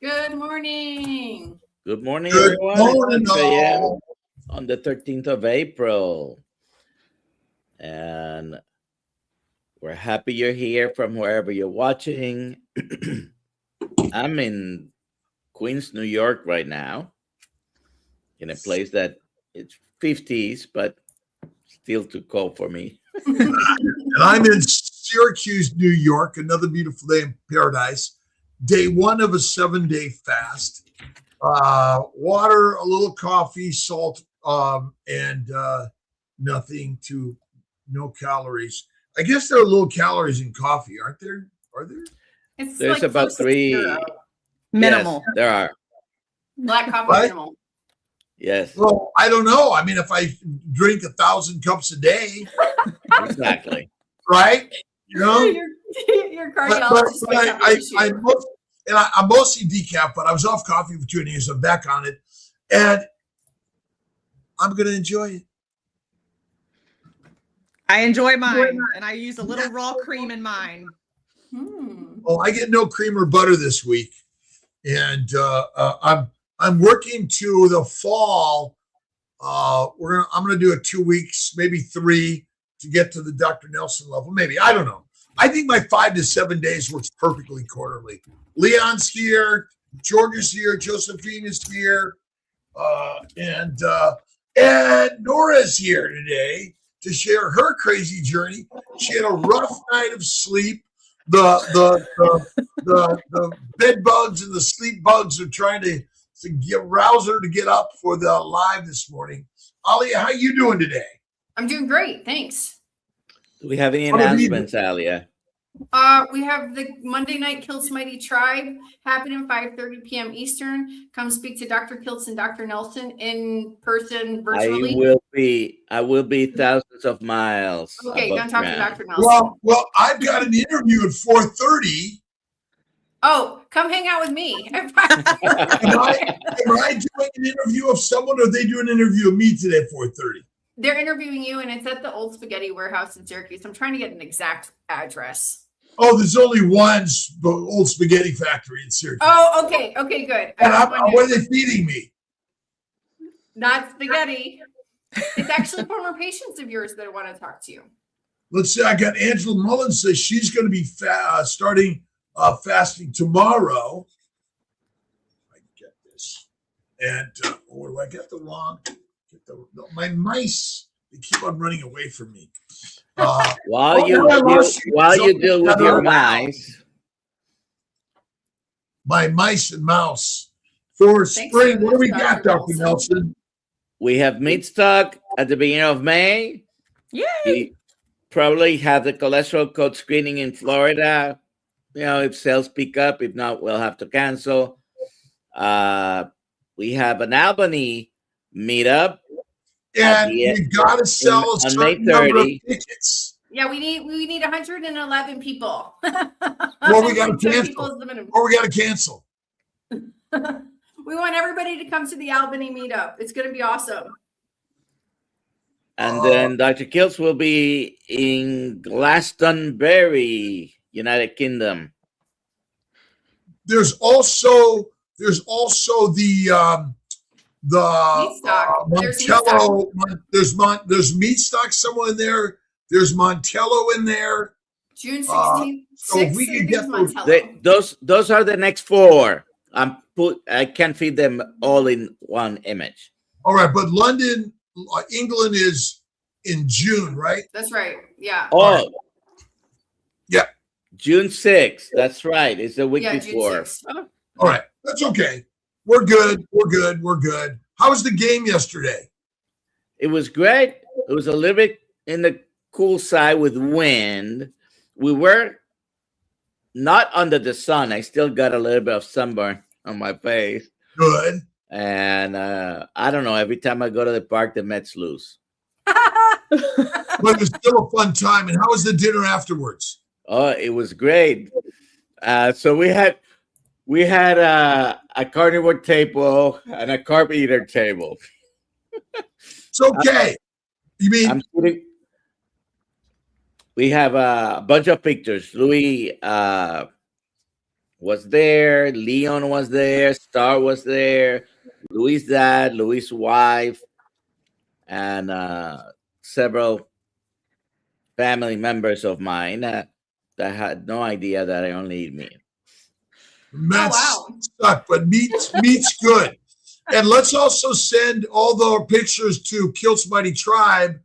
Good morning. Good morning, Good everyone. morning, It's 6 a.m. all. on the 13th of April. And we're happy you're here from wherever you're watching. I'm in Queens, New York right now, in a place that it's 50s, but still too cold for me. And I'm in Syracuse, New York. Another beautiful day in paradise. Day one of a 7-day fast. Water, a little coffee, salt, and no calories. I guess there are little calories in coffee, aren't there? Are there? It's There's like about close to 3. zero. Minimal. Yes, there are. Black coffee Right? minimal. Yes, Well, I don't know. I mean, if I drink 1,000 cups a day, exactly. right? You know, Your but cardiologist might have an issue. I'm mostly decaf, but I was off coffee for 2 days. I'm back on it, and I'm going to enjoy it. I enjoy mine, and I use a little raw cream in mine. Oh, I get no cream or butter this week, and I'm working to the fall. I'm gonna do it 2 weeks, maybe 3, to get to the DoctorNelson level. Maybe, I don't know. I think my 5 to 7 days works perfectly quarterly. Leon's here, George is here, Josephine is here, and Nora's here today to share her crazy journey. She had a rough night of sleep. The bed bugs and the sleep bugs are trying to rouse her to get up for the live this morning. Alia, how you doing today? I'm doing great, thanks. Do we have any What have you announcements, Alia? We have the Monday night Kiltz Mighty Tribe happening 5:30 p.m. Eastern. Come speak to Dr. Kiltz and Dr. Nelson in person, virtually. I will be thousands of miles. Okay, above don't talk to ground. Dr. Nelson. Well, I've got an interview at 4:30. Oh, come hang out with me. Am I doing an interview of someone, or are they doing an interview of me today at 4:30? They're interviewing you, and it's at the Old Spaghetti Warehouse in Syracuse. I'm trying to get an exact address. Oh, there's only one old spaghetti factory in Syracuse. Oh, okay, good. And what are they feeding me? Not spaghetti. It's actually former patients of yours that want to talk to you. Let's see. I got Angela Mullins says she's going to be starting fasting tomorrow. I get this. And what do I get the wrong? My mice, they keep on running away from me. While you deal with your mice, my mice and mouse for spring. What do we got, Dr. Nelson? we have meat stock at the beginning of May. Yay! We probably have the cholesterol code screening in Florida. You know, if sales pick up, if not, we'll have to cancel. We have an Albany meetup. And we got to sell a certain number of tickets. Yeah, we need 111 people. Well, we got to cancel. Or we got to cancel. We want everybody to come to the Albany meetup. It's going to be awesome. And then Dr. Kiltz will be in Glastonbury, United Kingdom. There's also the Montello. There's meat stock somewhere in there. There's Montello in there. June 16th. So if we can get those are the next 4. I can't feed them all in one image. All right, but London, England is in June, right? That's right. Yeah. Oh, yeah. June 6th. That's right. It's the week before. All right, that's okay. We're good. How was the game yesterday? It was great. It was a little bit in the cool side with wind. We were not under the sun. I still got a little bit of sunburn on my face. Good. And I don't know. Every time I go to the park, the Mets lose. But it was still a fun time. And how was the dinner afterwards? Oh, it was great. So we had a carnivore table and a carb eater table. It's okay. You mean we have a bunch of pictures. Louis was there, Leon was there, Star was there, Louis' dad, Louis' wife, and several family members of mine that had no idea that I only eat meat. Mets wow. suck, but meat's good. And let's also send all the pictures to Kiltz Mighty Tribe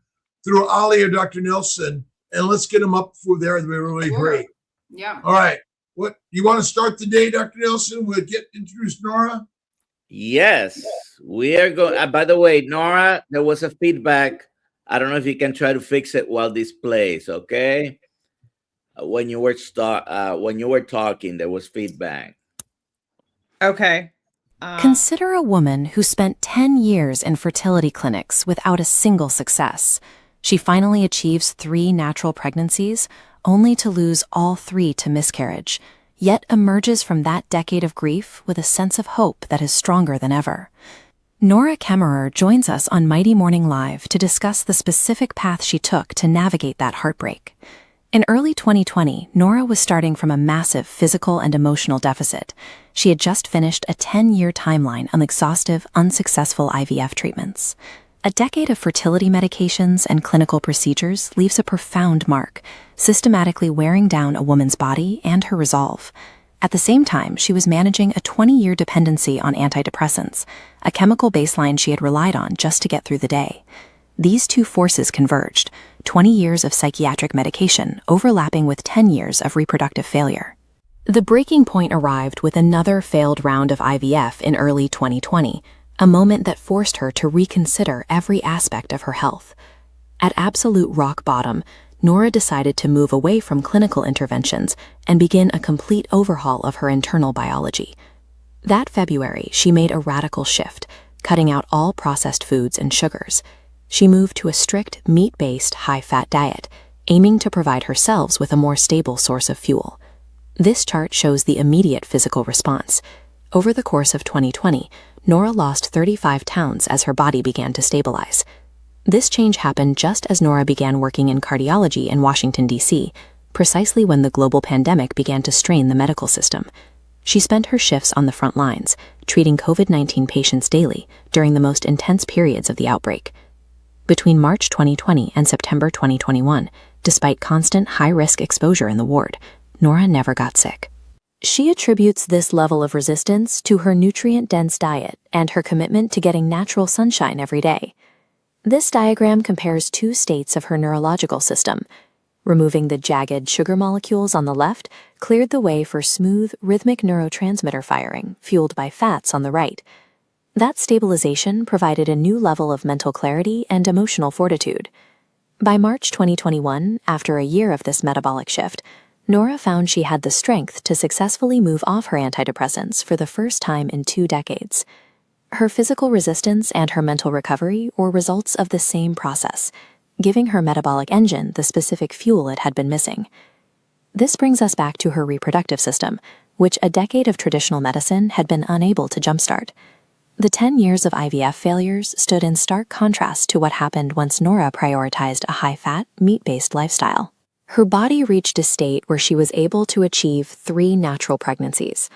through Ali or DoctorNelson, and let's get them up for there. They're really Sure. great. Yeah. All right. What you want to start the day, DoctorNelson? We'll get introduced Nora. Yes, we are going. By the way, Nora, there was a feedback. I don't know if you can try to fix it while this plays. Okay, when you were talking, there was feedback. Okay. Consider a woman who spent 10 years in fertility clinics without a single success. She finally achieves 3 natural pregnancies, only to lose all 3 to miscarriage, yet emerges from that decade of grief with a sense of hope that is stronger than ever. Nora Kemmerer joins us on Mighty Morning Live to discuss the specific path she took to navigate that heartbreak. In early 2020, Nora was starting from a massive physical and emotional deficit. She had just finished a 10-year timeline on exhaustive, unsuccessful IVF treatments. A decade of fertility medications and clinical procedures leaves a profound mark, systematically wearing down a woman's body and her resolve. At the same time, she was managing a 20-year dependency on antidepressants, a chemical baseline she had relied on just to get through the day. These two forces converged, 20 years of psychiatric medication overlapping with 10 years of reproductive failure. The breaking point arrived with another failed round of IVF in early 2020, a moment that forced her to reconsider every aspect of her health. At absolute rock bottom, Nora decided to move away from clinical interventions and begin a complete overhaul of her internal biology. That February, she made a radical shift, cutting out all processed foods and sugars. She moved to a strict meat-based, high-fat diet, aiming to provide her cells with a more stable source of fuel. This chart shows the immediate physical response. Over the course of 2020, Nora lost 35 pounds as her body began to stabilize. This change happened just as Nora began working in cardiology in Washington, D.C., precisely when the global pandemic began to strain the medical system. She spent her shifts on the front lines, treating COVID-19 patients daily during the most intense periods of the outbreak. Between March 2020 and September 2021, despite constant high-risk exposure in the ward, Nora never got sick. She attributes this level of resistance to her nutrient-dense diet and her commitment to getting natural sunshine every day. This diagram compares 2 states of her neurological system. Removing the jagged sugar molecules on the left cleared the way for smooth, rhythmic neurotransmitter firing, fueled by fats on the right. That stabilization provided a new level of mental clarity and emotional fortitude. By March 2021, after a year of this metabolic shift, Nora found she had the strength to successfully move off her antidepressants for the first time in 2 decades. Her physical resistance and her mental recovery were results of the same process, giving her metabolic engine the specific fuel it had been missing. This brings us back to her reproductive system, which a decade of traditional medicine had been unable to jumpstart. The 10 years of IVF failures stood in stark contrast to what happened once Nora prioritized a high-fat, meat-based lifestyle. Her body reached a state where she was able to achieve 3 natural pregnancies.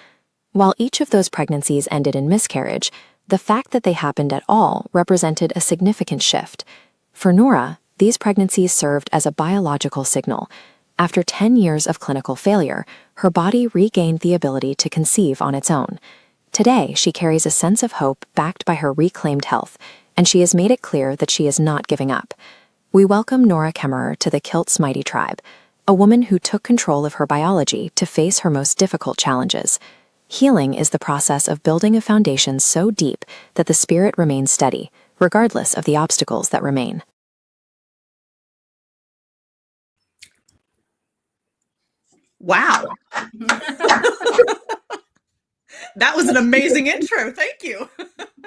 While each of those pregnancies ended in miscarriage, the fact that they happened at all represented a significant shift. For Nora, these pregnancies served as a biological signal. After 10 years of clinical failure, her body regained the ability to conceive on its own. Today, she carries a sense of hope backed by her reclaimed health, and she has made it clear that she is not giving up. We welcome Nora Kemmerer to the Kiltz Mighty Tribe, a woman who took control of her biology to face her most difficult challenges. Healing is the process of building a foundation so deep that the spirit remains steady, regardless of the obstacles that remain. Wow. That was an amazing intro. Thank you.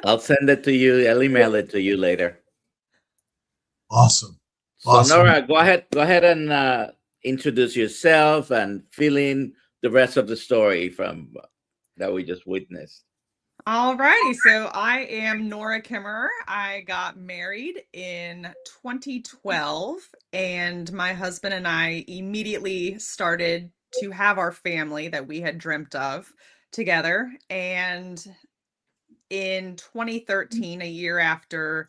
I'll send it to you. I'll email it to you later. Awesome. So Awesome. Nora, go ahead and introduce yourself and fill in the rest of the story from that we just witnessed. Alrighty, so I am Nora Kemmerer. I got married in 2012, and my husband and I immediately started to have our family that we had dreamt of together. And in 2013, a year after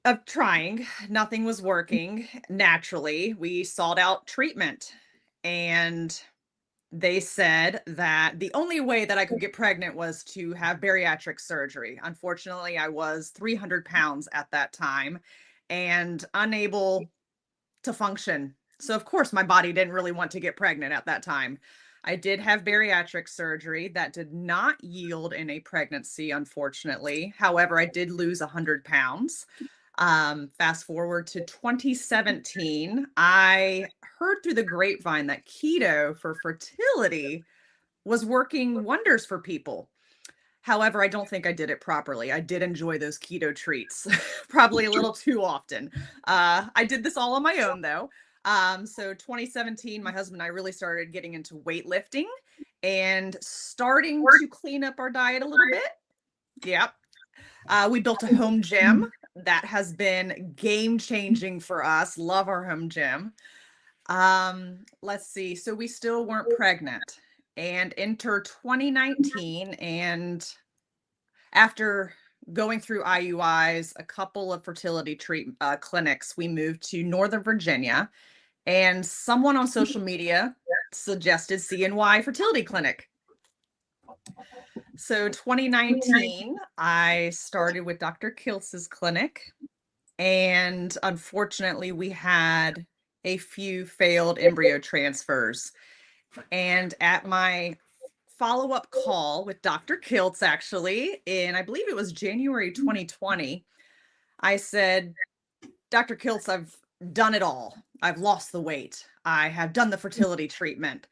of trying, nothing was working naturally, we sought out treatment. And they said that the only way that I could get pregnant was to have bariatric surgery. Unfortunately, I was 300 pounds at that time and unable to function. So, of course, my body didn't really want to get pregnant at that time. I did have bariatric surgery that did not yield in a pregnancy, unfortunately. However, I did lose 100 pounds. Fast forward to 2017, I heard through the grapevine that keto for fertility was working wonders for people. However, I don't think I did it properly. I did enjoy those keto treats, probably a little too often. I did this all on my own though. So 2017, my husband and I really started getting into weightlifting and starting to clean up our diet a little bit. Yep. We built a home gym that has been game changing for us. Love our home gym. Let's see. So we still weren't pregnant and enter 2019. And after going through IUIs, a couple of fertility clinics, we moved to Northern Virginia, and someone on social media suggested CNY Fertility Clinic. So 2019, I started with Dr. Kiltz's clinic, and unfortunately we had a few failed embryo transfers. And at my follow-up call with Dr. Kiltz, actually, in I believe it was January 2020, I said, Dr. Kiltz, I've done it all. I've lost the weight. I have done the fertility treatment.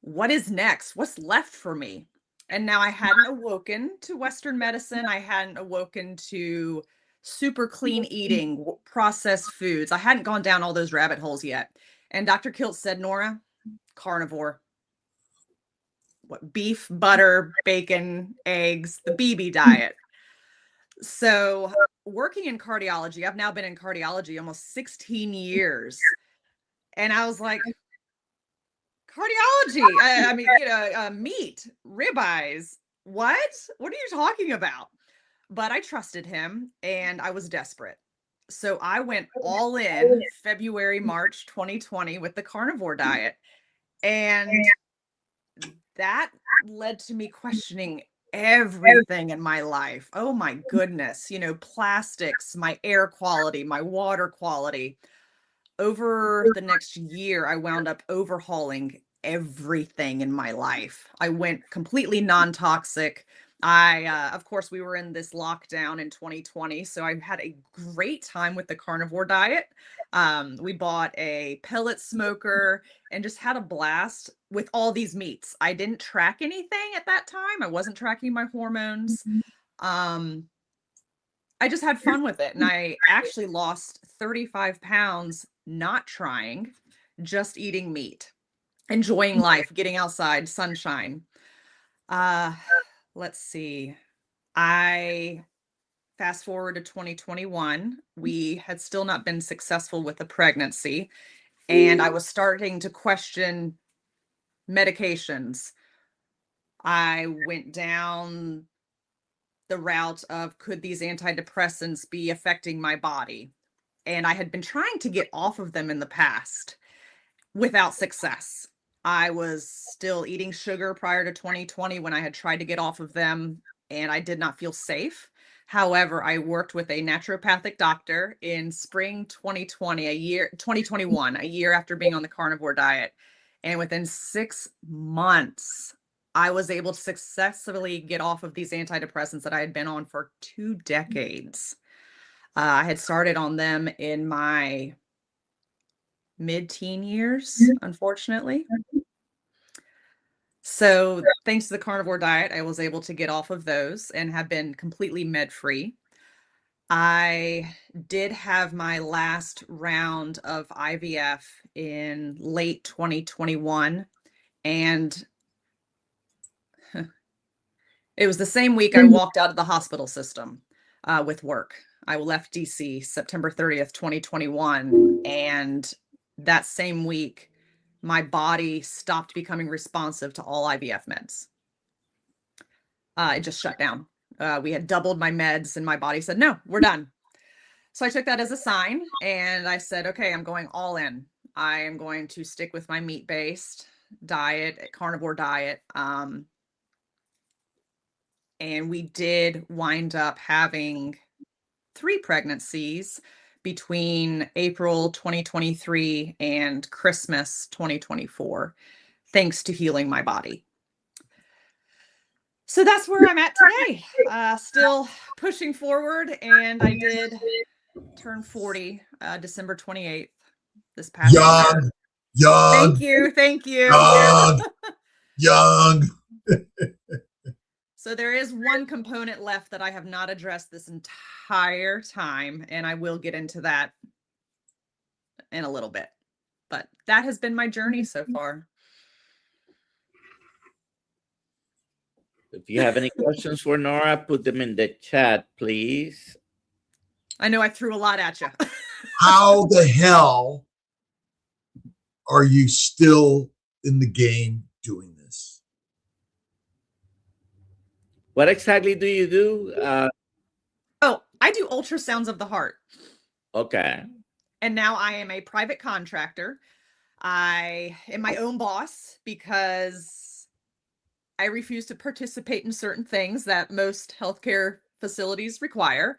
What is next? What's left for me? And now I hadn't awoken to Western medicine. I hadn't awoken to super clean eating, processed foods. I hadn't gone down all those rabbit holes yet. And Dr. Kiltz said, Nora, carnivore. What, beef, butter, bacon, eggs, the BB diet. So working in cardiology, I've now been in cardiology almost 16 years. And I was like, cardiology, I mean, meat, ribeyes, what are you talking about? But I trusted him and I was desperate. So I went all in February, March 2020 with the carnivore diet. And that led to me questioning everything in my life. Oh my goodness, plastics, my air quality, my water quality. Over the next year, I wound up overhauling everything in my life. I went completely non-toxic. Of course, we were in this lockdown in 2020, so I had a great time with the carnivore diet. We bought a pellet smoker and just had a blast with all these meats. I didn't track anything at that time. I wasn't tracking my hormones. I just had fun with it. And I actually lost 35 pounds not trying, just eating meat, enjoying life, getting outside, sunshine. Let's see. I fast forward to 2021. We had still not been successful with the pregnancy, and I was starting to question medications. I went down the route of, could these antidepressants be affecting my body? And I had been trying to get off of them in the past without success. I was still eating sugar prior to 2020 when I had tried to get off of them, and I did not feel safe. However, I worked with a naturopathic doctor in spring 2021, a year after being on the carnivore diet. And within 6 months, I was able to successfully get off of these antidepressants that I had been on for 2 decades. I had started on them in my mid-teen years, unfortunately. So thanks to the carnivore diet, I was able to get off of those and have been completely med-free. I did have my last round of IVF in late 2021, and it was the same week I walked out of the hospital system with work. I left DC September 30th, 2021, and that same week, my body stopped becoming responsive to all IVF meds. It just shut down. We had doubled my meds and my body said, no, we're done. So I took that as a sign and I said, okay, I'm going all in. I am going to stick with my meat-based diet, carnivore diet. And we did wind up having 3 pregnancies between April 2023 and Christmas 2024, thanks to healing my body. So that's where I'm at today. Still pushing forward, and I did turn 40 December 28th this past year. Young. Thank you. Young. So there is one component left that I have not addressed this entire time, and I will get into that in a little bit. But that has been my journey so far. If you have any questions for Nora, put them in the chat, please. I know I threw a lot at you. How the hell are you still in the game doing this? What exactly do you do? Oh, I do ultrasounds of the heart. Okay. And now I am a private contractor. I am my own boss because I refuse to participate in certain things that most healthcare facilities require.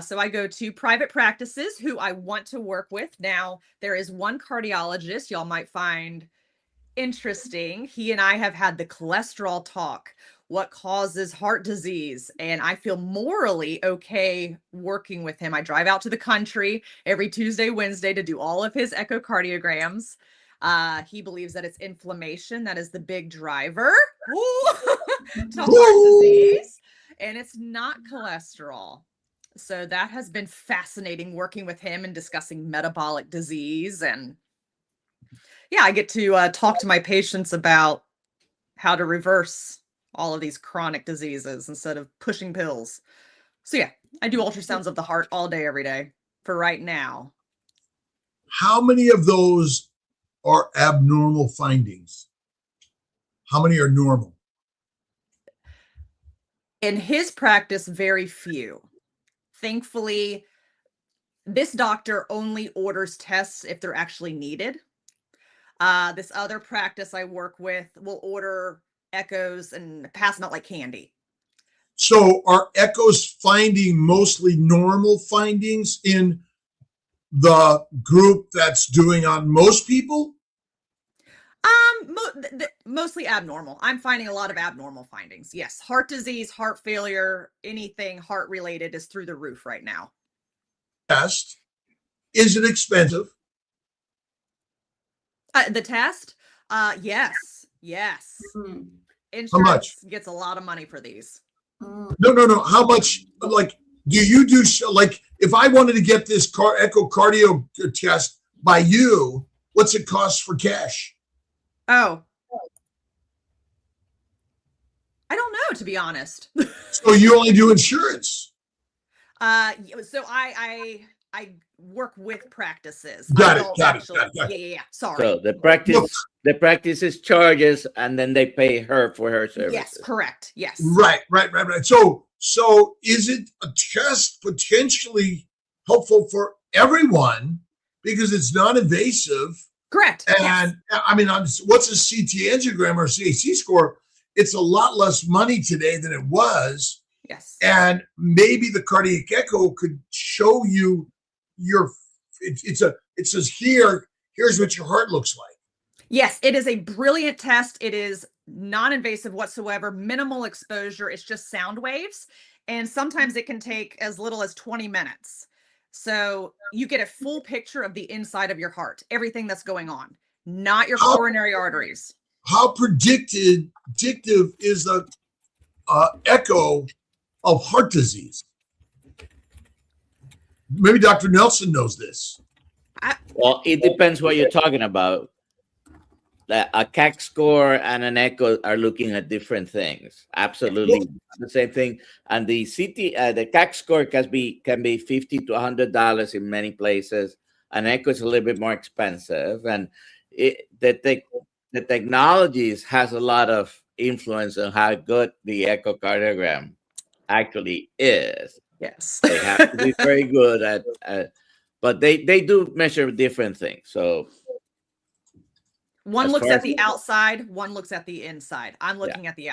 So I go to private practices who I want to work with. Now, there is one cardiologist y'all might find interesting. He and I have had the cholesterol talk, what causes heart disease, and I feel morally okay working with him. I drive out to the country every Tuesday, Wednesday to do all of his echocardiograms. He believes that it's inflammation that is the big driver to heart disease, and it's not cholesterol. So that has been fascinating working with him and discussing metabolic disease. And yeah, I get to talk to my patients about how to reverse all of these chronic diseases instead of pushing pills. So yeah, I do ultrasounds of the heart all day, every day for right now. How many of those are abnormal findings? How many are normal? In his practice, very few. Thankfully, this doctor only orders tests if they're actually needed. This other practice I work with will order echoes and pass them out like candy. So are echoes finding mostly normal findings in the group that's doing on most people? Mostly abnormal. I'm finding a lot of abnormal findings. Yes. Heart disease, heart failure, anything heart related is through the roof right now. Test. Is it expensive? The test? Yes. Mm-hmm. Insurance How much? gets a lot of money for these. No. How much? Like, do you do like if I wanted to get this echocardio test by you, what's it cost for cash? Oh, I don't know, to be honest. So you only do insurance? So I work with practices. Got I it. don't Got actually, it. Yeah. Sorry. So the practice is charges, and then they pay her for her services. Yes, correct. Yes. Right. So is it a test potentially helpful for everyone because it's non-invasive? Correct. And yes. I mean, what's a CT angiogram or CAC score? It's a lot less money today than it was. Yes. And maybe the cardiac echo could show you it says here's what your heart looks like. Yes, it is a brilliant test. It is non-invasive whatsoever, minimal exposure. It's just sound waves. And sometimes it can take as little as 20 minutes. So you get a full picture of the inside of your heart, everything that's going on, not your coronary arteries. How predictive is the echo of heart disease? Maybe DoctorNelson knows this. Well, it depends what you're talking about. A CAC score and an echo are looking at different things. Absolutely the same thing. And the CAC score can be $50 to $100 in many places. An echo is a little bit more expensive. And the technologies has a lot of influence on how good the echocardiogram actually is. Yes. They have to be very good at but they do measure different things. So one as looks far at as- the outside, one looks at the inside. I'm Yeah. looking at the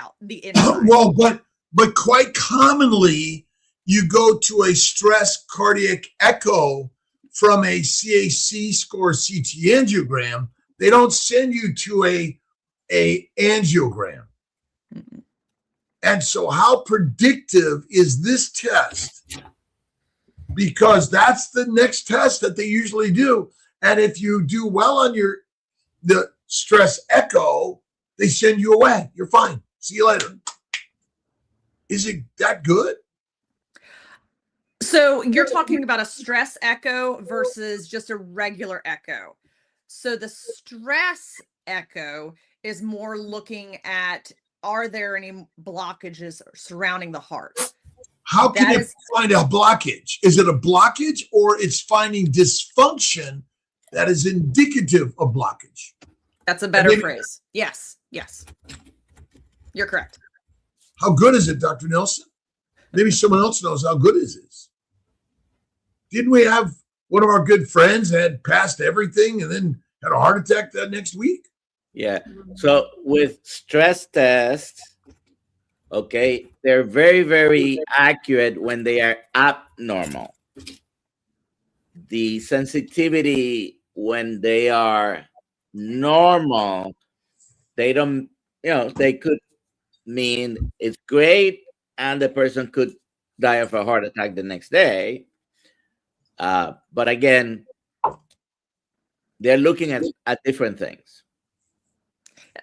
inside. Well, but quite commonly, you go to a stress cardiac echo from a CAC score CT angiogram. They don't send you to a angiogram. Mhm. And so, how predictive is this test? Because that's the next test that they usually do. And if you do well on the stress echo, they send you away. You're fine. See you later. Is it that good? So you're talking about a stress echo versus just a regular echo. So the stress echo is more looking at, are there any blockages surrounding the heart? How can That it is- find a blockage? Is it a blockage or it's finding dysfunction that is indicative of blockage? That's a better maybe- phrase. Yes. You're correct. How good is it, Dr. Nelson? Maybe someone else knows how good it is. Didn't we have one of our good friends had passed everything and then had a heart attack that next week? Yeah. So with stress tests, okay, they're very, very accurate when they are abnormal. The sensitivity when they are normal, they don't, they could mean it's great and the person could die of a heart attack the next day. But again, they're looking at different things.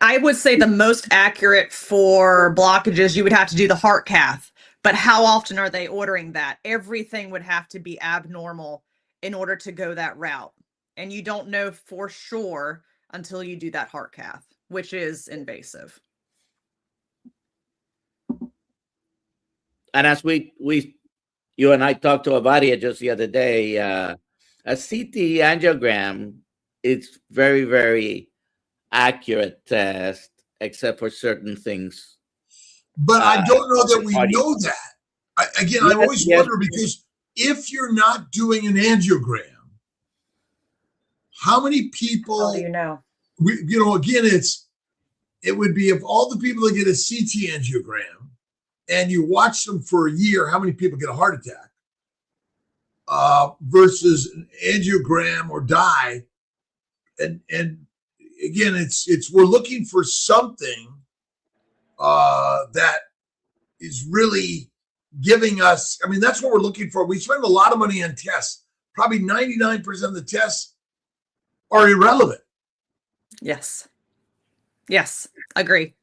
I would say the most accurate for blockages, you would have to do the heart cath. But how often are they ordering that? Everything would have to be abnormal in order to go that route. And you don't know for sure until you do that heart cath, which is invasive. And as you and I talked to Avadia just the other day, a CT angiogram, it's very, very accurate test, except for certain things. But I don't know that we audio. know that. I Yes, always yes. wonder because if you're not doing an angiogram, how many people? How do you know? Again, it would be of all the people that get a CT angiogram, and you watch them for a year, how many people get a heart attack versus an angiogram or die? And again, it's we're looking for something that is really giving us. I mean, that's what we're looking for. We spend a lot of money on tests. Probably 99% of the tests are irrelevant. Yes, agree.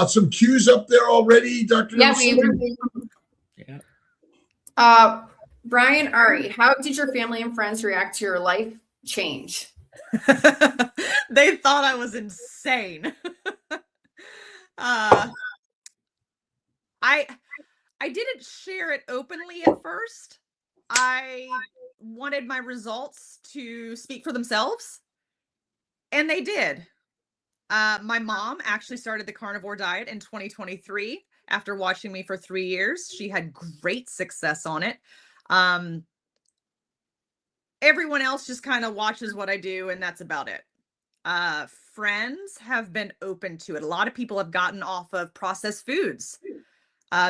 Some cues up there already, Dr. Yeah, Nelson? Brian Ari, how did your family and friends react to your life change? They thought I was insane. I didn't share it openly at first. I wanted my results to speak for themselves, and they did. My mom actually started the carnivore diet in 2023 after watching me for 3 years. She had great success on it. Everyone else just kind of watches what I do, and that's about it. Friends have been open to it. A lot of people have gotten off of processed foods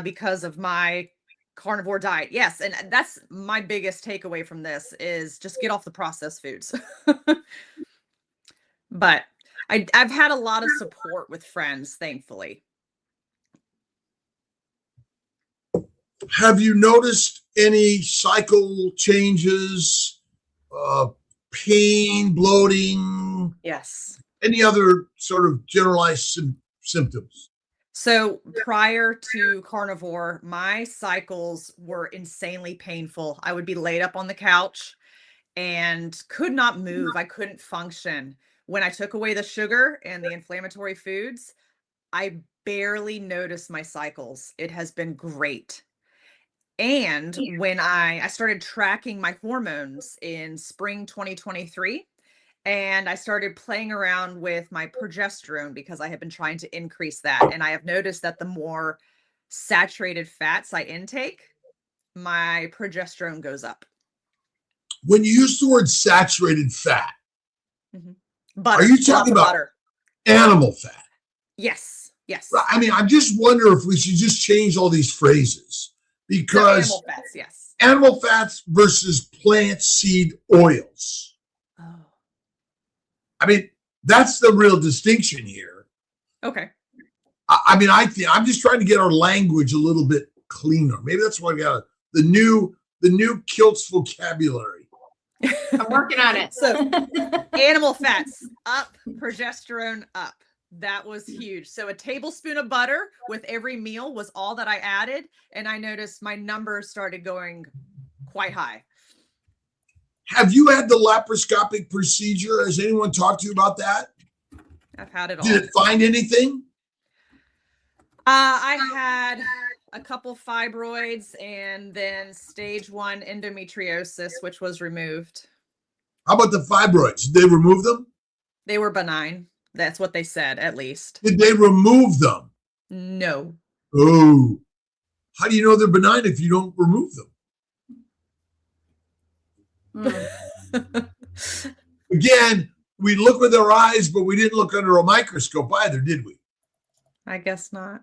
because of my carnivore diet. Yes, and that's my biggest takeaway from this is just get off the processed foods. But I've had a lot of support with friends, thankfully. Have you noticed any cycle changes, pain, bloating, Yes. any other sort of generalized symptoms? So prior to carnivore, my cycles were insanely painful. I would be laid up on the couch and could not move. I couldn't function. When I took away the sugar and the inflammatory foods, I barely noticed my cycles. It has been great. And when I started tracking my hormones in spring 2023, and I started playing around with my progesterone because I have been trying to increase that. And I have noticed that the more saturated fats I intake, my progesterone goes up. When you use the word saturated fat, Butter. are you talking about butter? Animal fat? Yes. Yes. I mean, I just wonder if we should just change all these phrases, because animal fats, yes. Animal fats versus plant seed oils. Oh. I mean, that's the real distinction here. Okay. I mean, I'm just trying to get our language a little bit cleaner. Maybe that's why I got the new Kiltz vocabulary. I'm working on it. So animal fats up, progesterone up. That was huge. So a tablespoon of butter with every meal was all that I added. And I noticed my numbers started going quite high. Have you had the laparoscopic procedure? Has anyone talked to you about that? I've had it all. Did it find anything? I had a couple fibroids and then stage 1 endometriosis, which was removed. How about the fibroids? Did they remove them? They were benign. That's what they said, at least. Did they remove them? No. Oh, how do you know they're benign if you don't remove them? Again, we look with our eyes, but we didn't look under a microscope either, did we? I guess not.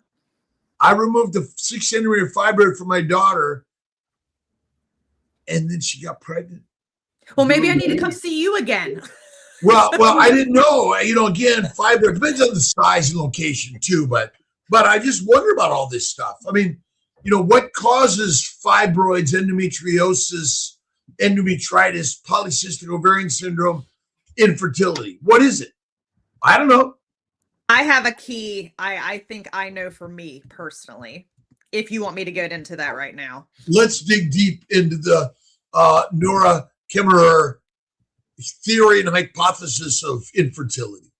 I removed a 6 centimeter fibroid from my daughter, and then she got pregnant. Well, maybe I need to come see you again. Well, I didn't know. Again, fibroid depends on the size and location too, but I just wonder about all this stuff. I mean, what causes fibroids, endometriosis, endometritis, polycystic ovarian syndrome, infertility? What is it? I don't know. I have a key. I think I know for me personally, if you want me to get into that right now. Let's dig deep into the Nora Kemmerer theory and hypothesis of infertility.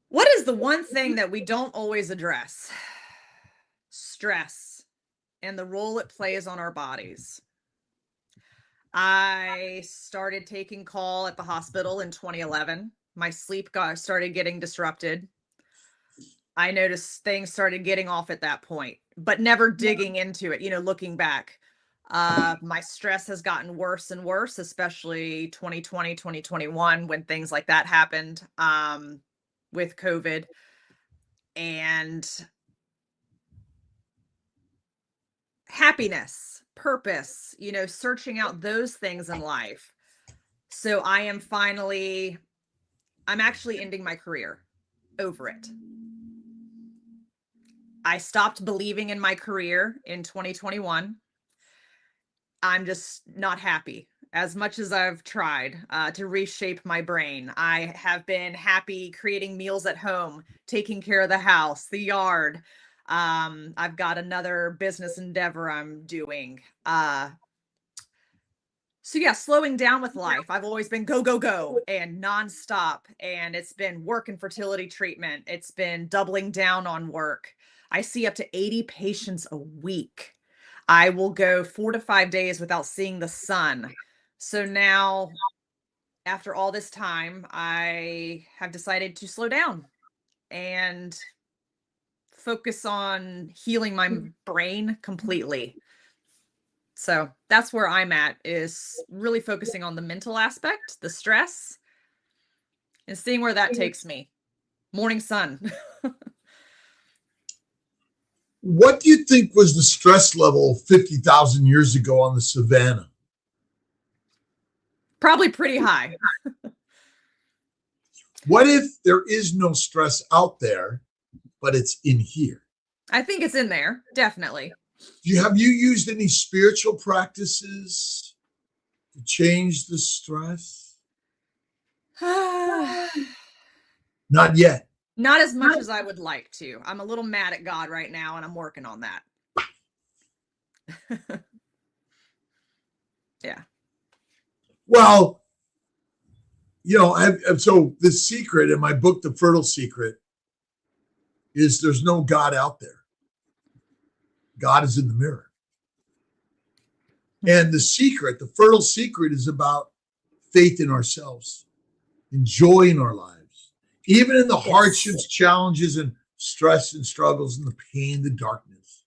What is the one thing that we don't always address? Stress and the role it plays on our bodies. I started taking call at the hospital in 2011. My sleep started getting disrupted. I noticed things started getting off at that point, but never digging into it, looking back. My stress has gotten worse and worse, especially 2020, 2021, when things like that happened with COVID. And happiness, purpose, searching out those things in life. So I'm actually ending my career over it. I stopped believing in my career in 2021. I'm just not happy. As much as I've tried to reshape my brain, I have been happy creating meals at home, taking care of the house, the yard. I've got another business endeavor I'm doing. So yeah, slowing down with life. I've always been go, go, go and nonstop. And it's been work and fertility treatment. It's been doubling down on work. I see up to 80 patients a week. I will go 4 to 5 days without seeing the sun. So now, after all this time, I have decided to slow down and focus on healing my brain completely. So that's where I'm at, is really focusing on the mental aspect, the stress, and seeing where that takes me. Morning sun. What do you think was the stress level 50,000 years ago on the savannah? Probably pretty high. What if there is no stress out there, but it's in here? I think it's in there, definitely. Have you used any spiritual practices to change the stress? Not yet. Not as much as I would like to. I'm a little mad at God right now, and I'm working on that. Yeah. Well, so the secret in my book, The Fertile Secret, is there's no God out there. God is in the mirror. And the secret, the fertile secret, is about faith in ourselves, enjoying our lives, even in the hardships, challenges, and stress and struggles and the pain, the darkness.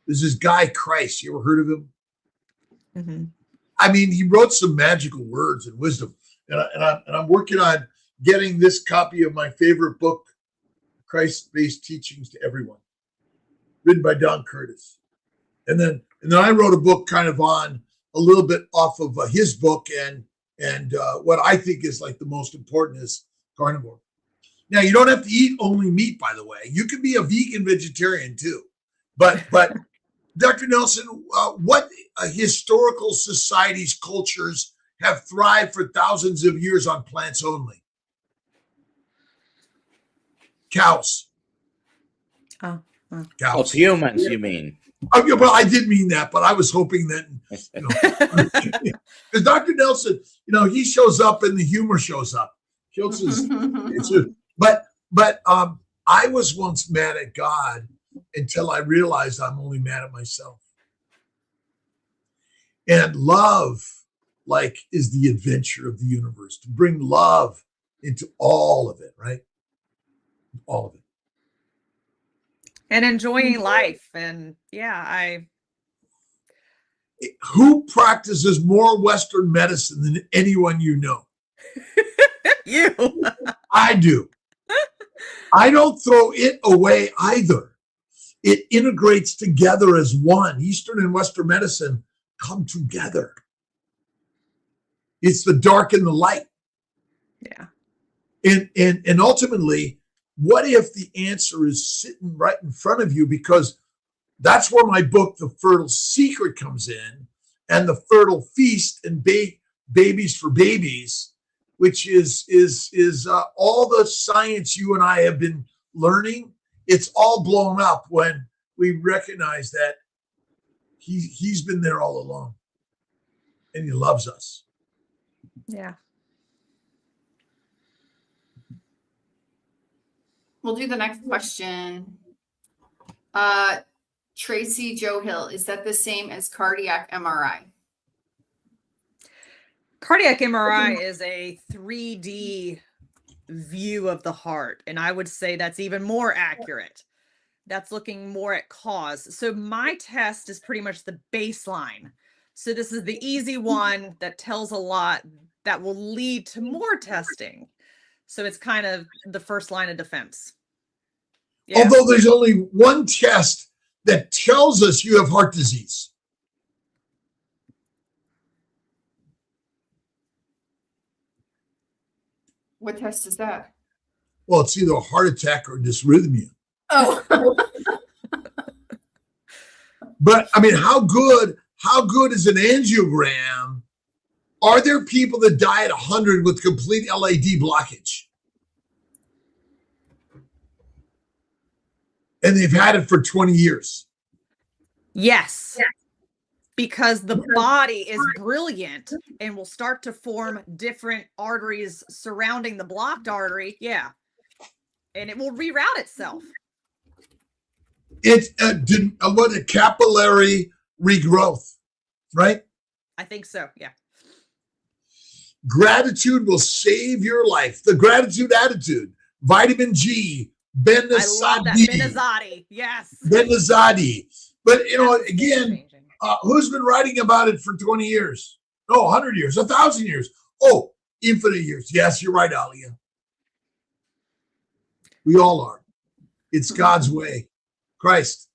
There's this guy, Christ. You ever heard of him? Mm-hmm. I mean, he wrote some magical words and wisdom. And I'm working on getting this copy of my favorite book, Christ-Based Teachings to Everyone, written by Don Curtis. And then I wrote a book kind of on a little bit off of his book, and what I think is like the most important is carnivore. Now, you don't have to eat only meat, by the way. You can be a vegan vegetarian too. But Dr. Nelson, what historical societies, cultures have thrived for thousands of years on plants only? Cows. Of Cows. humans, you mean? Oh, yeah, well, I did mean that, but I was hoping that, because Dr. Nelson, he shows up and the humor shows up. Kiltz is, but I was once mad at God until I realized I'm only mad at myself. And love, is the adventure of the universe, to bring love into all of it, right? All of it. And enjoying life. And Who practices more Western medicine than anyone you know? you. I do. I don't throw it away either. It integrates together as one. Eastern and Western medicine come together. It's the dark and the light. Yeah. And ultimately, what if the answer is sitting right in front of you? Because that's where my book, The Fertile Secret, comes in, and The Fertile Feast and Babies for Babies, which is all the science you and I have been learning. It's all blown up when we recognize that he's been there all along, and he loves us. Yeah. We'll do the next question. Tracy Joe Hill, is that the same as cardiac MRI? Cardiac MRI is a 3D view of the heart, and I would say that's even more accurate. That's looking more at cause. So my test is pretty much the baseline. So this is the easy one that tells a lot that will lead to more testing. So it's kind of the first line of defense. Yeah. Although there's only one test that tells us you have heart disease. What test is that? Well, it's either a heart attack or dysrhythmia. Oh. But I mean, how good is an angiogram? Are there people that die at 100 with complete LAD blockage? And they've had it for 20 years. Yes. Because the body is brilliant and will start to form different arteries surrounding the blocked artery. Yeah. And it will reroute itself. It's a capillary regrowth, right? I think so. Yeah. Gratitude will save your life. The gratitude attitude, vitamin G, I love that. Benazati. Yes. Benazati. But, again, who's been writing about it for 20 years? Oh, 100 years, 1,000 years. Oh, infinite years. Yes, you're right, Alia. We all are. It's God's way. Christ.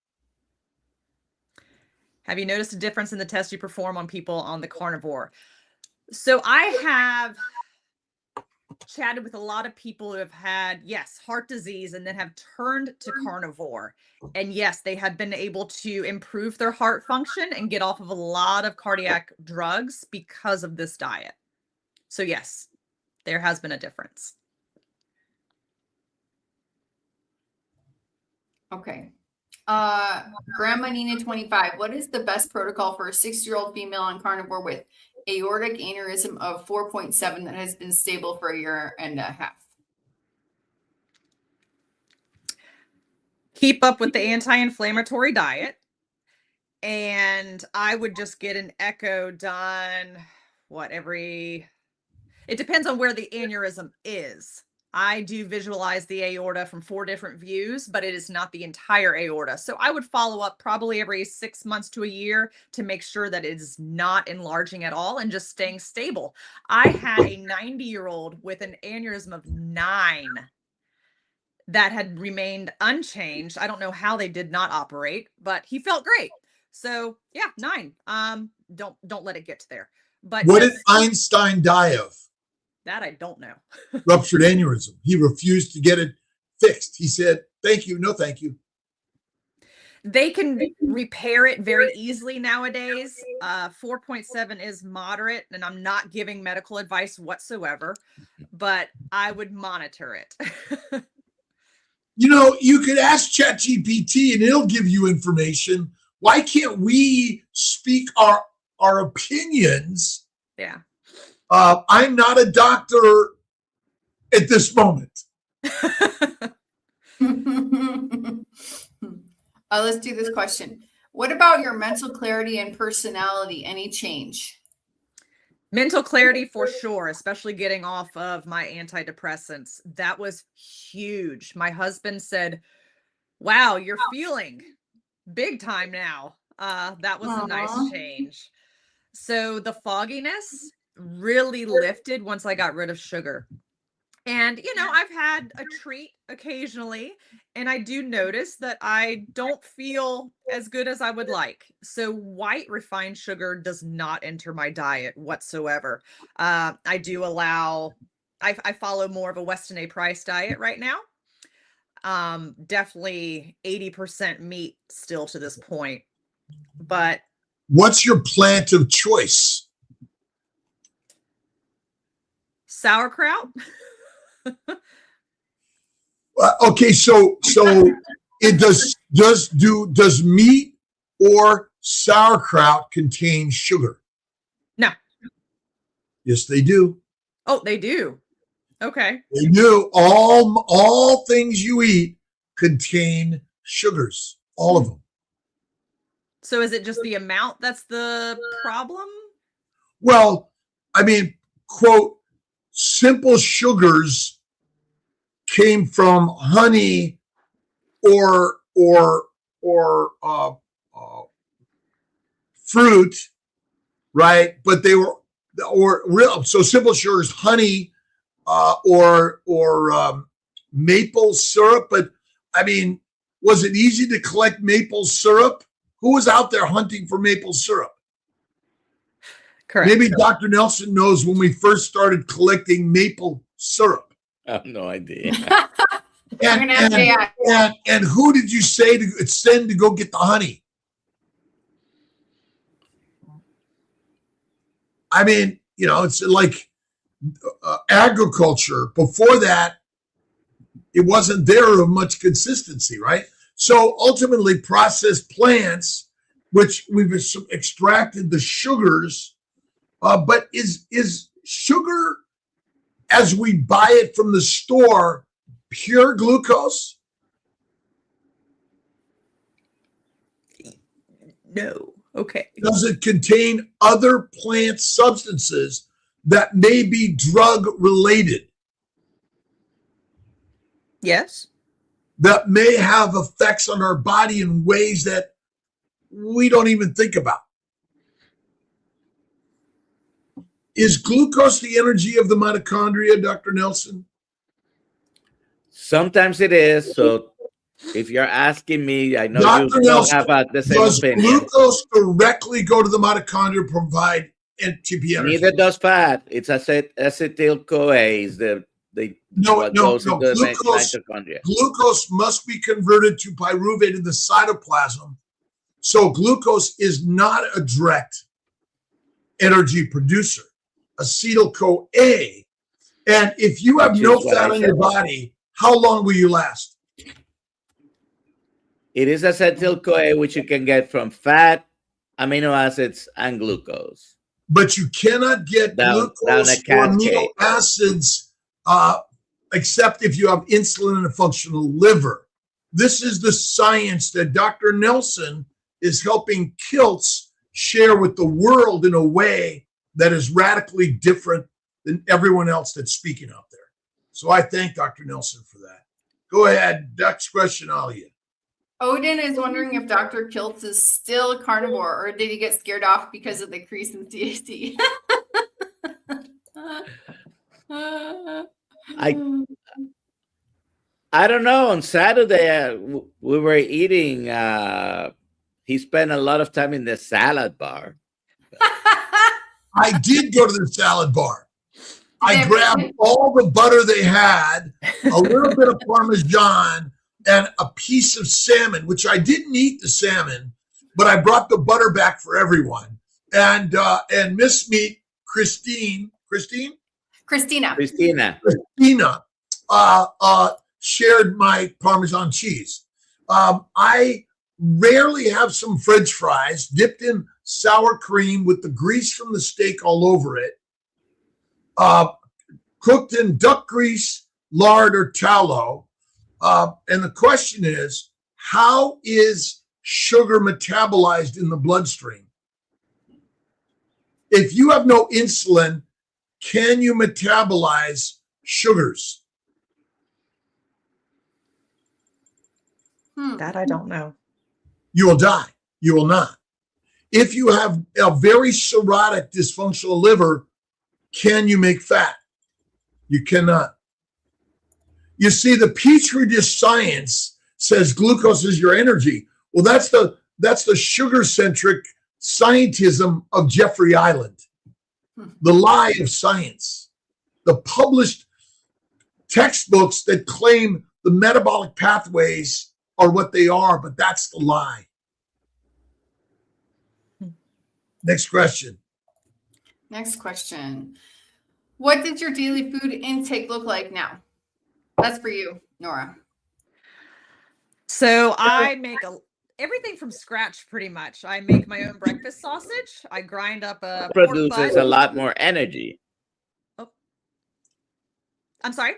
Have you noticed a difference in the test you perform on people on the carnivore? So I have chatted with a lot of people who have had, heart disease and then have turned to carnivore. And yes, they have been able to improve their heart function and get off of a lot of cardiac drugs because of this diet. So yes, there has been a difference. Okay. Grandma Nina 25. What is the best protocol for a 60-year-old female on carnivore with aortic aneurysm of 4.7 that has been stable for a year and a half? Keep up with the anti-inflammatory diet And I would just get an echo done, it depends on where the aneurysm is. I do visualize the aorta from 4 different views, but it is not the entire aorta. So I would follow up probably every 6 months to a year to make sure that it is not enlarging at all and just staying stable. I had a 90-year-old with an aneurysm of 9 that had remained unchanged. I don't know how they did not operate, but he felt great. So yeah, 9. Don't let it get to there. But what did Einstein die of? That I don't know. Ruptured aneurysm. He refused to get it fixed. He said, "Thank you, no thank you." They can repair it very easily nowadays. 4.7 is moderate, and I'm not giving medical advice whatsoever, but I would monitor it. You know, you could ask ChatGPT and it'll give you information. Why can't we speak our opinions? Yeah. I'm not a doctor at this moment. Let's do this question. What about your mental clarity and personality? Any change? Mental clarity for sure, especially getting off of my antidepressants. That was huge. My husband said, "Wow, you're feeling big time now." That was a nice change. So the fogginess really lifted once I got rid of sugar. And, you know, I've had a treat occasionally, and I do notice that I don't feel as good as I would like. So white refined sugar does not enter my diet whatsoever. I do allow, I follow more of a Weston A. Price diet right now. Definitely 80% meat still to this point. But what's your plant of choice? Sauerkraut. Okay, so it does meat or sauerkraut contain sugar? No. Yes, they do. Oh, they do. Okay. They do. All things you eat contain sugars, all of them. So is it just the amount that's the problem? Well, I mean, quote, simple sugars came from honey or fruit, right? But they were real. So simple sugars, honey, or maple syrup. But I mean, was it easy to collect maple syrup? Who was out there hunting for maple syrup? Correct. Maybe Dr. Nelson knows when we first started collecting maple syrup. I have no idea. And who did you say to send to go get the honey? I mean, you know, it's like agriculture. Before that, it wasn't there of much consistency, right? So ultimately, processed plants, which we've extracted the sugars, but is sugar, as we buy it from the store, pure glucose? No. Okay. Does it contain other plant substances that may be drug related? Yes. That may have effects on our body in ways that we don't even think about. Is glucose the energy of the mitochondria, Dr. Nelson? Sometimes it is. So if you're asking me, I know Dr. you don't Nelson, have the same does opinion. glucose directly go to the mitochondria, provide ATP energy? Neither does fat. It's acetyl-CoA is the No. goes into the mitochondria. Glucose must be converted to pyruvate in the cytoplasm. So glucose is not a direct energy producer. Acetyl-CoA. And if you have no fat on your body, how long will you last? It is acetyl-CoA, which you can get from fat, amino acids, and glucose. But you cannot get glucose or amino acids except if you have insulin and a functional liver. This is the science that Dr. Nelson is helping Kiltz share with the world in a way that is radically different than everyone else that's speaking out there. So I thank Dr. Nelson for that. Go ahead. Next question, Alia. Odin is wondering if Dr. Kiltz is still a carnivore or did he get scared off because of the increase in CAC? I don't know. On Saturday, we were eating. He spent a lot of time in the salad bar. I did go to the salad bar. I grabbed all the butter they had, a little bit of Parmesan, and a piece of salmon, which I didn't eat the salmon, but I brought the butter back for everyone. And Miss Meat, Christina shared my Parmesan cheese. I rarely have some French fries dipped in sour cream with the grease from the steak all over it, cooked in duck grease, lard, or tallow. And the question is, how is sugar metabolized in the bloodstream? If you have no insulin, can you metabolize sugars? That I don't know. You will die. You will not. If you have a very cirrhotic, dysfunctional liver, can you make fat? You cannot. You see, the Petri dish science says glucose is your energy. Well, that's the sugar-centric scientism of Jeffrey Island, the lie of science, the published textbooks that claim the metabolic pathways are what they are, but that's the lie. Next question. Next question. What does your daily food intake look like now? That's for you, Nora. So I make everything from scratch pretty much. I make my own breakfast sausage. I grind up a pork Produces butt. a lot more energy. Oh. I'm sorry.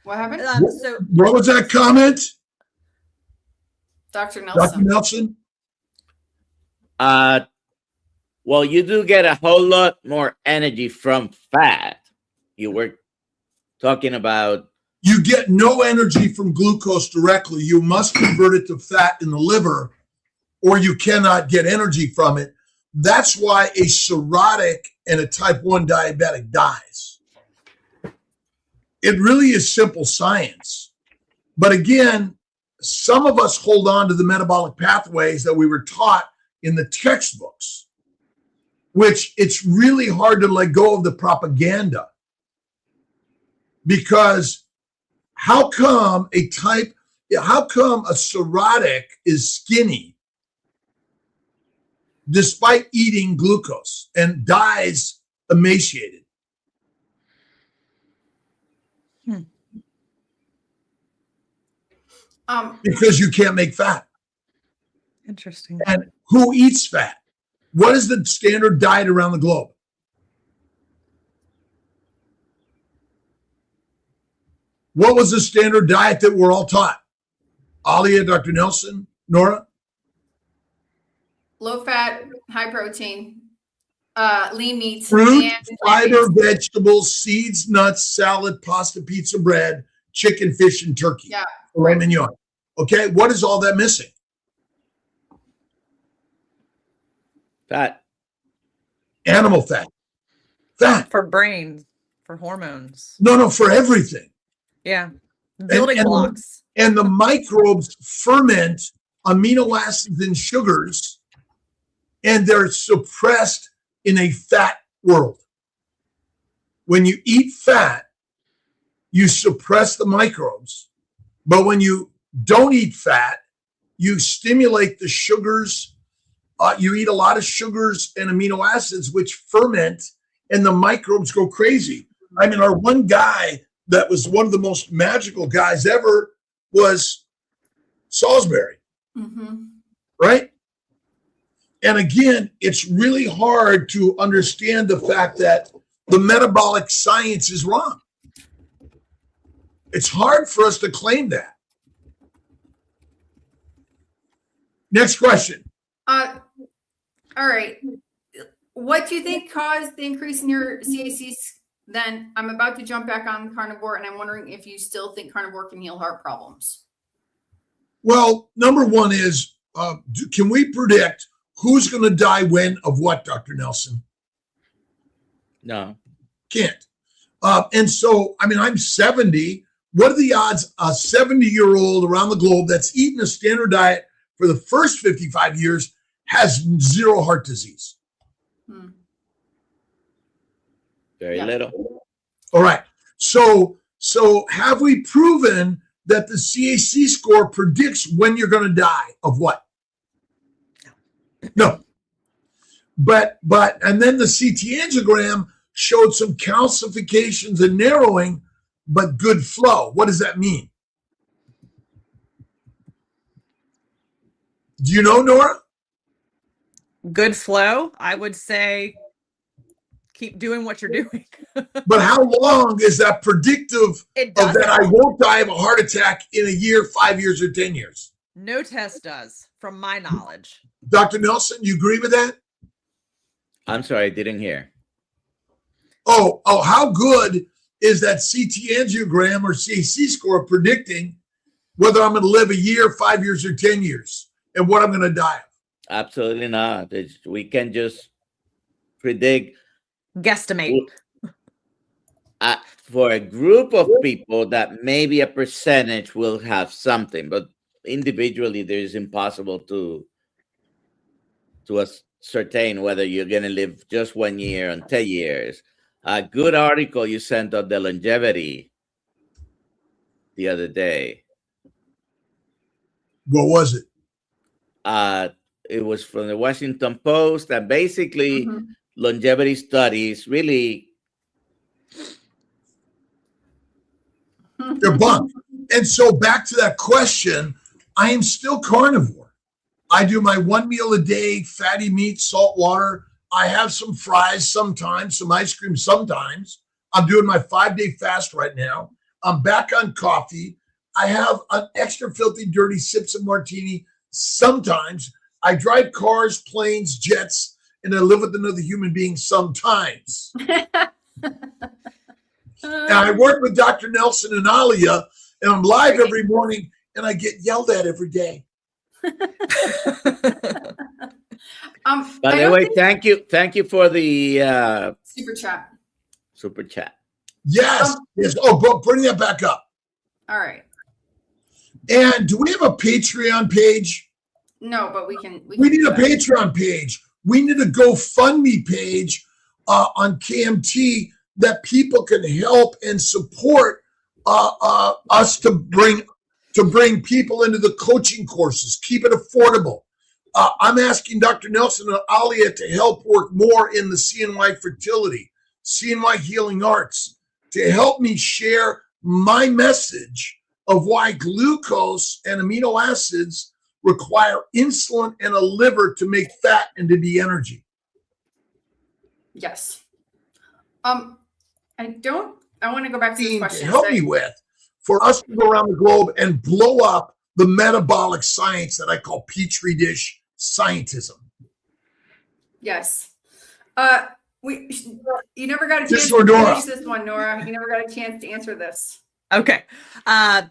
What happened? So What was that comment? Dr. Dr. Nelson. Nelson? Well, you do get a whole lot more energy from fat. You were talking about. You get no energy from glucose directly. You must convert it to fat in the liver, or you cannot get energy from it. That's why a cirrhotic and a type 1 diabetic dies. It really is simple science. But again, some of us hold on to the metabolic pathways that we were taught in the textbooks, which it's really hard to let go of the propaganda. Because how come a cirrhotic is skinny despite eating glucose and dies emaciated? Because you can't make fat. interesting. And who eats fat? What is the standard diet around the globe? What was the standard diet that we're all taught? Alia, Dr. Nelson, Nora? Low fat, high protein, lean meats, Fruit, and fiber, vegetables, seeds, nuts, salad, pasta, pizza, bread, chicken, fish, and turkey. Yeah. Filet mignon. Okay, what is all that missing? Fat. Animal fat. Fat. For brain, for hormones. No, for everything. Yeah. Building blocks. And the microbes ferment amino acids and sugars, and they're suppressed in a fat world. When you eat fat, you suppress the microbes. But when you don't eat fat, you stimulate the sugars. You eat a lot of sugars and amino acids, which ferment, and the microbes go crazy. I mean, our one guy that was one of the most magical guys ever was Salisbury, right? And again, it's really hard to understand the fact that the metabolic science is wrong. It's hard for us to claim that. Next question. All right. What do you think caused the increase in your CACs? Then I'm about to jump back on carnivore, and I'm wondering if you still think carnivore can heal heart problems. Well, number one is, can we predict who's going to die when of what, Dr. Nelson? No. Can't. And so, I mean, I'm 70. What are the odds a 70-year-old around the globe that's eaten a standard diet for the first 55 years has zero heart disease? Very little. All right. So have we proven that the CAC score predicts when you're going to die of what? No. But and then the CT angiogram showed some calcifications and narrowing, but good flow. What does that mean? Do you know, Nora? Good flow. I would say keep doing what you're doing. But how long is that predictive of that I won't die of a heart attack in a year, 5 years, or 10 years? No test does, from my knowledge. Dr. Nelson, you agree with that? I'm sorry, I didn't hear. Oh, how good is that CT angiogram or CAC score predicting whether I'm going to live a year, 5 years, or 10 years, and what I'm going to die of? Absolutely not. We can just predict. Guesstimate. For a group of people that maybe a percentage will have something, but individually there is impossible to ascertain whether you're going to live just 1 year and 10 years. A good article you sent on the longevity the other day. What was it? It was from the Washington Post, and basically longevity studies really they're bunk. And so back to that question, I am still carnivore. I do my 1 meal a day, fatty meat, salt water. I have some fries sometimes, some ice cream sometimes. I'm doing my 5-day fast right now. I'm back on coffee. I have an extra filthy, dirty sips of martini sometimes. I drive cars, planes, jets, and I live with another human being sometimes. And I work with Dr. Nelson and Alia, and I'm live every morning, and I get yelled at every day. By the way, thank you for the super chat. Yes. Oh, bring that back up. All right. And do we have a Patreon page? No, but we need a Patreon page. We need a GoFundMe page on KMT that people can help and support us to bring people into the coaching courses. Keep it affordable. I'm asking Dr. Nelson and Alia to help work more in the CNY Fertility, CNY Healing Arts, to help me share my message of why glucose and amino acids require insulin and a liver to make fat and to be energy. Yes. I want to go back to this question. Help me with for us to go around the globe and blow up the metabolic science that I call Petri dish scientism. Yes. You never got a chance to finish this one, Nora. You never got a chance to answer this. Okay.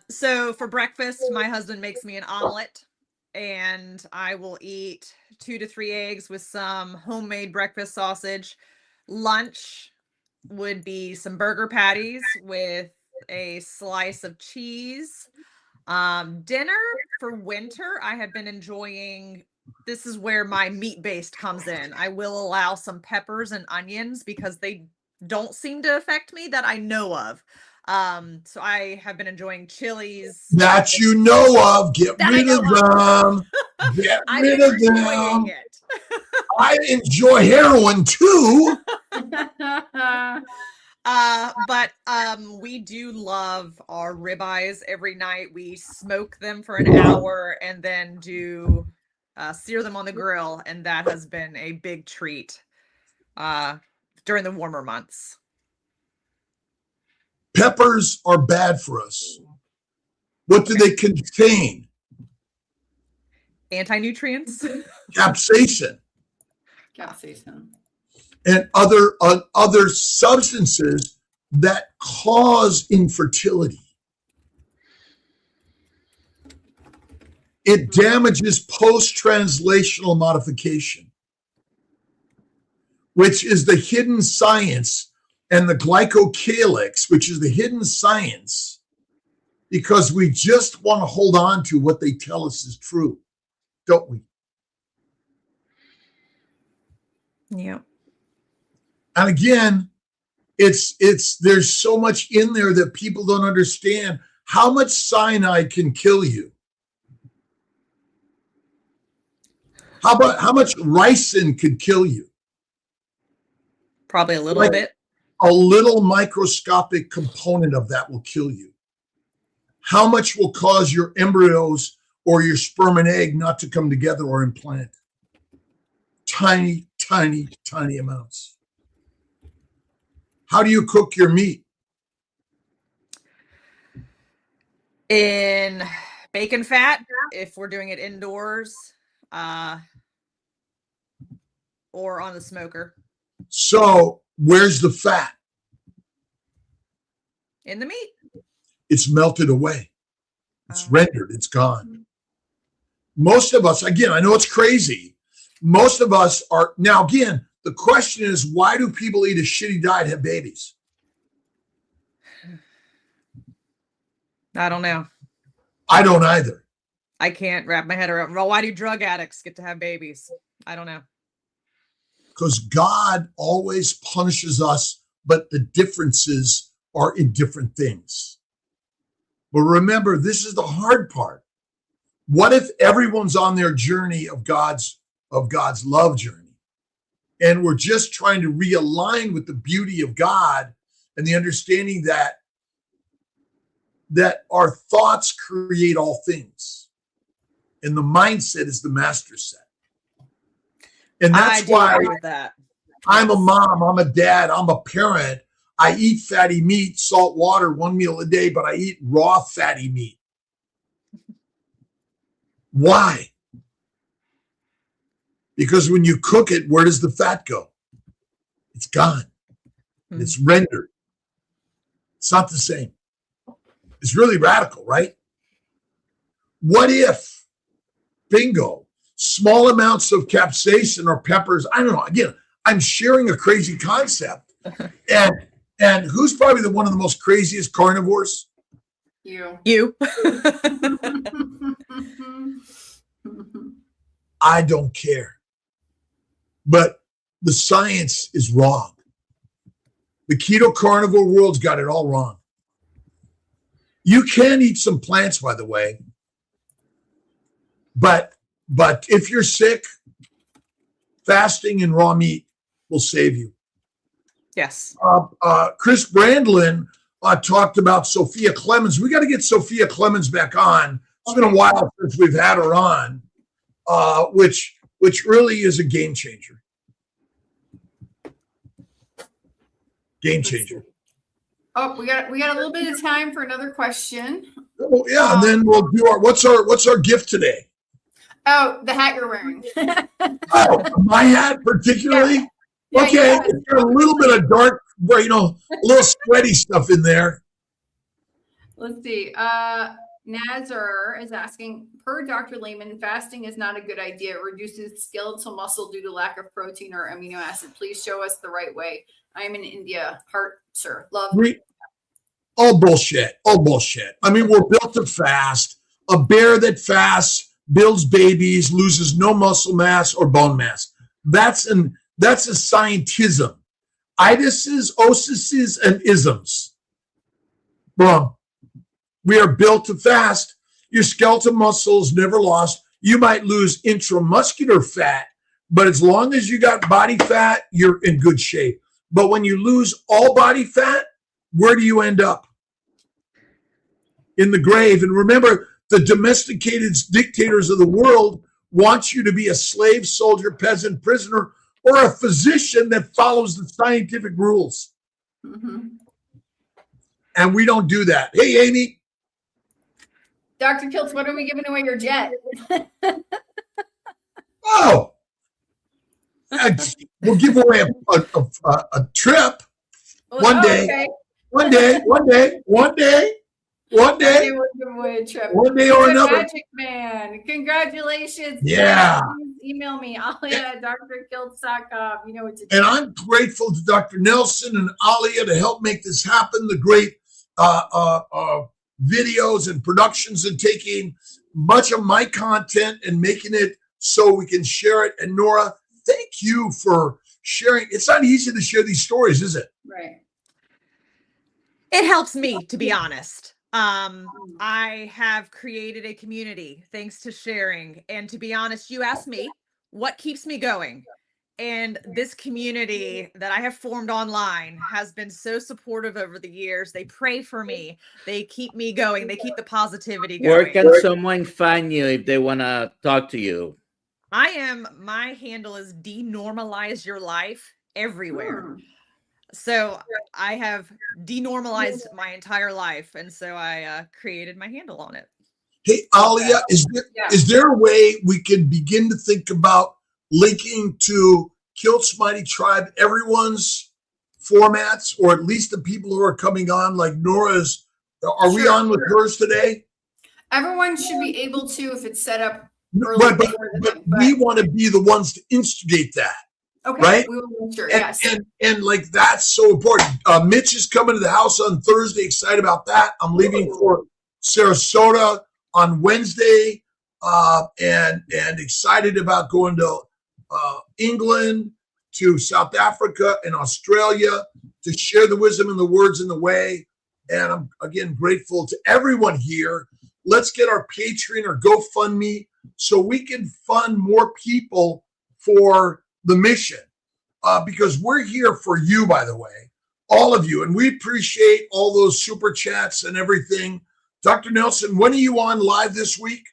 So for breakfast, my husband makes me an omelet, and I will eat 2 to 3 eggs with some homemade breakfast sausage. Lunch would be some burger patties with a slice of cheese. Dinner for winter, I have been enjoying. This is where my meat-based comes in. I will allow some peppers and onions because they don't seem to affect me that I know of. So I have been enjoying chilies. That you know of. Get rid of them. Get rid of them. I enjoy heroin too. But we do love our ribeyes every night. We smoke them for an hour and then do sear them on the grill, and that has been a big treat during the warmer months. Peppers are bad for us. What do they contain? Anti-nutrients. capsaicin, Capsaicin. and other substances that cause infertility. It damages post-translational modification, which is the hidden science, and the glycocalyx, which is the hidden science, because we just want to hold on to what they tell us is true, don't we? Yeah. And again, there's so much in there that people don't understand. How much cyanide can kill you? How much ricin could kill you? Probably a little bit. A little microscopic component of that will kill you. How much will cause your embryos or your sperm and egg not to come together or implant? Tiny, tiny, tiny amounts. How do you cook your meat? In bacon fat, if we're doing it indoors, or on the smoker. So where's the fat? In the meat. It's melted away. It's rendered. It's gone. Most of us, again, I know it's crazy. Most of us are, now again, the question is, why do people eat a shitty diet and have babies? I don't know. I don't either. I can't wrap my head around. Well, why do drug addicts get to have babies? I don't know. Because God always punishes us, but the differences are in different things. But remember, this is the hard part. What if everyone's on their journey of God's love journey, and we're just trying to realign with the beauty of God and the understanding that our thoughts create all things, and the mindset is the master set. And that's why I'm a mom, I'm a dad, I'm a parent. I eat fatty meat, salt water, 1 meal a day, but I eat raw fatty meat. Why? Because when you cook it, where does the fat go? It's gone. And it's rendered. It's not the same. It's really radical, right? What if, bingo, small amounts of capsaicin or peppers, I don't know, again, I'm sharing a crazy concept. And who's probably one of the most craziest carnivores? You. I don't care. But the science is wrong. The keto carnivore world's got it all wrong. You can eat some plants, by the way. But if you're sick, fasting and raw meat will save you. Yes. Chris Brandlin talked about Sophia Clemens. We got to get Sophia Clemens back on. It's been a while since we've had her on, which really is a game changer. Game changer. Oh, we got a little bit of time for another question. Oh yeah, and then we'll do what's our gift today? Oh, the hat you're wearing. Oh, my hat particularly. Yeah. Okay, it's got a little bit of dark, a little sweaty stuff in there. Let's see. Nazar is asking, per Dr. Lehman, fasting is not a good idea. It reduces skeletal muscle due to lack of protein or amino acid. Please show us the right way. I am in India. Heart, sir. Love. All bullshit. All bullshit. I mean, we're built to fast. A bear that fasts builds babies, loses no muscle mass or bone mass. That's a scientism. Itises, osises, and isms. Wrong. We are built to fast. Your skeletal muscle is never lost. You might lose intramuscular fat, but as long as you got body fat, you're in good shape. But when you lose all body fat, where do you end up? In the grave. And remember, the domesticated dictators of the world want you to be a slave, soldier, peasant, prisoner, or a physician that follows the scientific rules. Mm-hmm. And we don't do that. Hey, Amy. Dr. Kiltz, when are we giving away your jet? Oh, we'll give away a trip one day. Okay. One day. We'll give away a trip. One day or Good another. Magic Man. Congratulations. Yeah. Please email me, Alia at drkiltz.com. You know what to do. And I'm grateful to Dr. Nelson and Alia to help make this happen. The great videos and productions and taking much of my content and making it so we can share it. And Nora, thank you for sharing. It's not easy to share these stories, is it? Right. It helps me, to be honest. I have created a community thanks to sharing. And to be honest, you asked me what keeps me going. And this community that I have formed online has been so supportive over the years. They pray for me. They keep me going. They keep the positivity going. Where can someone find you if they want to talk to you? My handle is denormalize your life everywhere. So I have denormalized my entire life. And so I created my handle on it. Hey, Alia, is there a way we can begin to think about linking to Kiltz Mighty Tribe, everyone's formats, or at least the people who are coming on, like Nora's? Are we on with hers today? Everyone should be able to if it's set up early. But we want to be the ones to instigate that. Okay, right? We will make sure, and, yes. And like, that's so important. Mitch is coming to the house on Thursday. Excited about that. I'm leaving for Sarasota on Wednesday, and excited about going to England, to South Africa and Australia to share the wisdom and the words in the way. And I'm, again, grateful to everyone here. Let's get our Patreon or GoFundMe so we can fund more people for the mission, because we're here for you, by the way, all of you. And we appreciate all those super chats and everything. Dr. Nelson, when are you on live this week?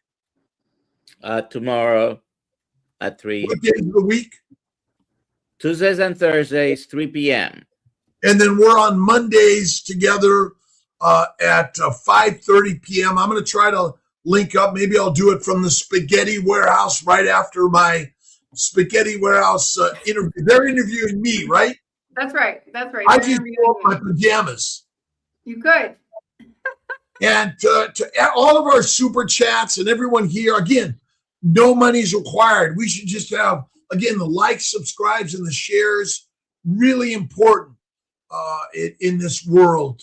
Tomorrow at 3. What days of the week? Tuesdays and Thursdays, 3 p.m. And then we're on Mondays together at 5:30 p.m. I'm going to try to link up. Maybe I'll do it from the Spaghetti Warehouse right after my Spaghetti Warehouse interview. They're interviewing me, right? That's right. That's right. I just throw up my pajamas. You could. And to all of our super chats and everyone here, again, no money's required. We should just have, again, the likes, subscribes, and the shares. Really important in this world.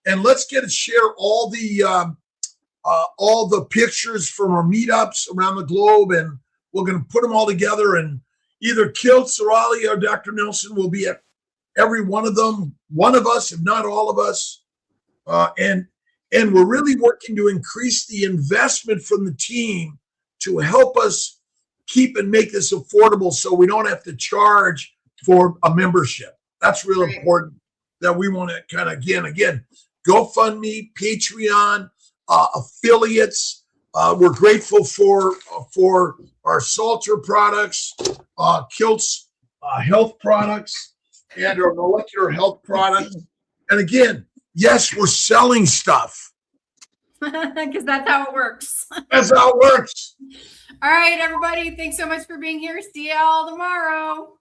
And let's share all the pictures from our meetups around the globe, and we're going to put them all together. And either Kiltz or Ali or Dr. Nelson will be at every one of them. One of us, if not all of us, and we're really working to increase the investment from the team to help us keep and make this affordable, so we don't have to charge for a membership. That's real important. That we want to kind of again, GoFundMe, Patreon, affiliates. We're grateful for our Salter products, Kiltz Health products, and our molecular health products. And again, yes, we're selling stuff. Because that's how it works. That's how it works. All right, everybody. Thanks so much for being here. See you all tomorrow.